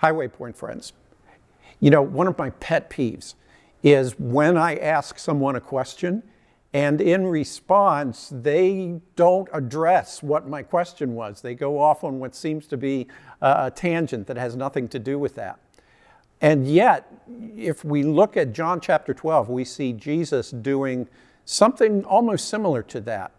Hi, Waypoint friends. You know, one of my pet peeves is when I ask someone a question and in response, they don't address what my question was. They go off on what seems to be a tangent that has nothing to do with that. And yet, if we look at John chapter 12, we see Jesus doing something almost similar to that.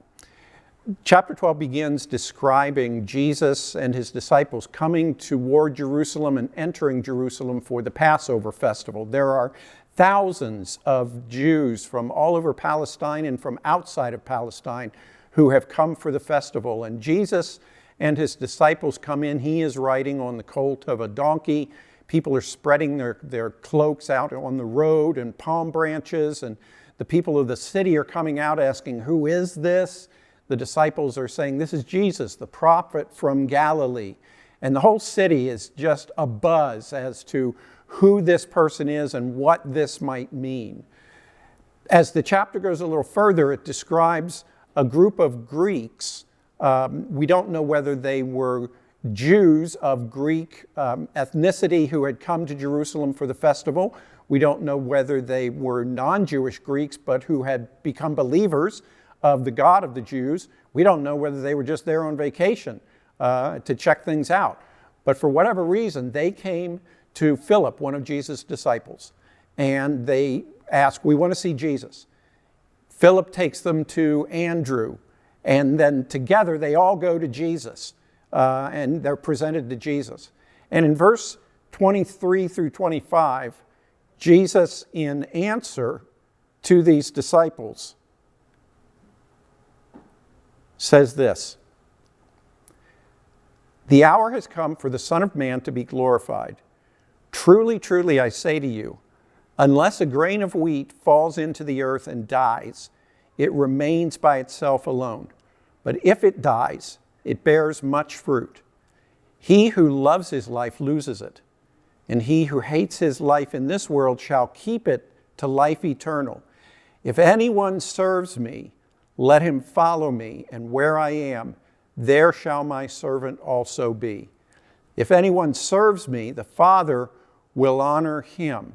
Chapter 12 begins describing Jesus and his disciples coming toward Jerusalem and entering Jerusalem for the Passover festival. There are thousands of Jews from all over Palestine and from outside of Palestine who have come for the festival. And Jesus and his disciples come in. He is riding on the colt of a donkey. People are spreading their cloaks out on the road and palm branches. And the people of the city are coming out asking, "Who is this?" The disciples are saying, "This is Jesus, the prophet from Galilee." And the whole city is just abuzz as to who this person is and what this might mean. As the chapter goes a little further, it describes a group of Greeks. We don't know whether they were Jews of Greek ethnicity who had come to Jerusalem for the festival. We don't know whether they were non-Jewish Greeks but who had become believers of the God of the Jews. We don't know whether they were just there on vacation to check things out. But for whatever reason, they came to Philip, one of Jesus' disciples, and they ask, "We want to see Jesus." Philip takes them to Andrew, and then together they all go to Jesus, and they're presented to Jesus. And in verse 23 through 25, Jesus, in answer to these disciples, says this: "The hour has come for the Son of Man to be glorified. Truly, truly, I say to you, unless a grain of wheat falls into the earth and dies, it remains by itself alone. But if it dies, it bears much fruit. He who loves his life loses it, and he who hates his life in this world shall keep it to life eternal. If anyone serves me, let him follow me, and where I am, there shall my servant also be. If anyone serves me, the Father will honor him."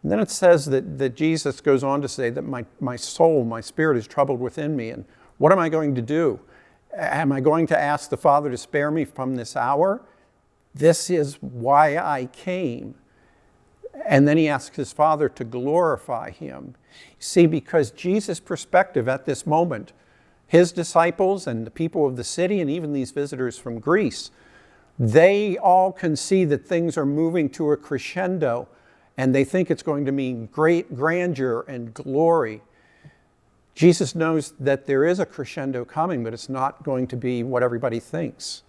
And then it says that Jesus goes on to say that my soul, my spirit is troubled within me. And what am I going to do? Am I going to ask the Father to spare me from this hour? This is why I came. And then he asks his Father to glorify him. See, because Jesus' perspective at this moment, his disciples and the people of the city and even these visitors from Greece, they all can see that things are moving to a crescendo, and they think it's going to mean great grandeur and glory. Jesus knows that there is a crescendo coming, but it's not going to be what everybody thinks.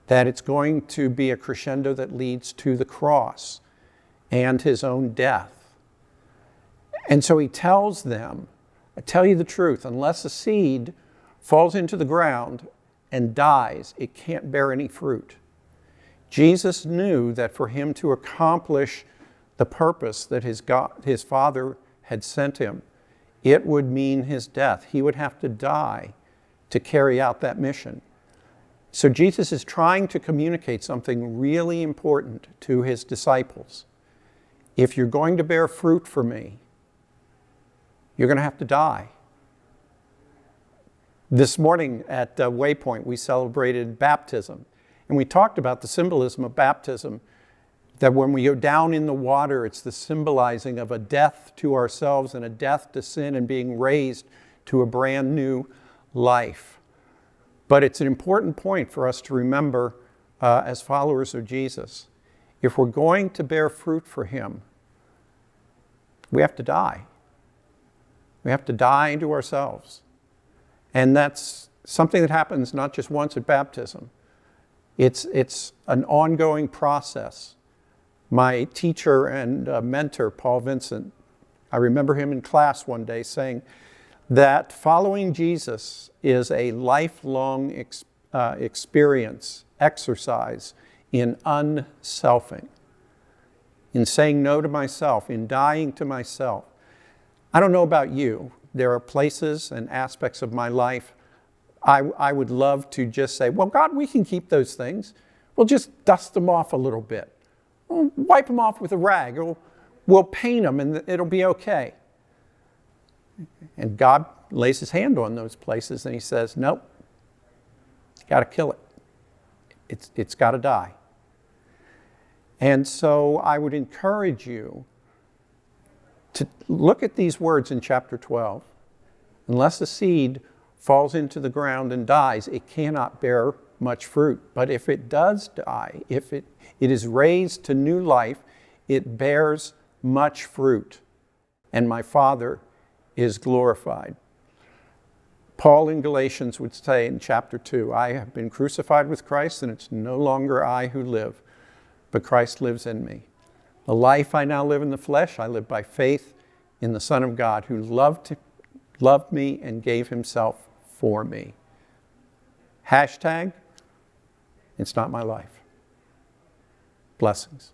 That it's going to be a crescendo that leads to the cross and his own death. And so he tells them, "I tell you the truth, unless a seed falls into the ground and dies, it can't bear any fruit." Jesus knew that for him to accomplish the purpose that his Father had sent him, it would mean his death. He would have to die to carry out that mission. So Jesus is trying to communicate something really important to his disciples. If you're going to bear fruit for me, you're going to have to die. This morning at Waypoint, we celebrated baptism. And we talked about the symbolism of baptism, that when we go down in the water, it's the symbolizing of a death to ourselves and a death to sin and being raised to a brand new life. But it's an important point for us to remember as followers of Jesus. If we're going to bear fruit for him, we have to die. We have to die to ourselves. And that's something that happens not just once at baptism. It's an ongoing process. My teacher and mentor, Paul Vincent, I remember him in class one day saying that following Jesus is a lifelong experience, exercise in unselfing, in saying no to myself, in dying to myself. I don't know about you. There are places and aspects of my life I would love to just say, "Well, God, we can keep those things. We'll just dust them off a little bit. We'll wipe them off with a rag. We'll paint them and it'll be okay. And God lays his hand on those places and he says, nope, you got to kill it. It's got to die. And so I would encourage you to look at these words in chapter 12. Unless a seed falls into the ground and dies, it cannot bear much fruit. But if it does die, if it is raised to new life, it bears much fruit. And my Father is glorified. Paul in Galatians would say in chapter 2, I have been crucified with Christ, and it's no longer I who live, but Christ lives in me. The life I now live in the flesh, I live by faith in the Son of God who loved me and gave himself for me. Hashtag, it's not my life. Blessings.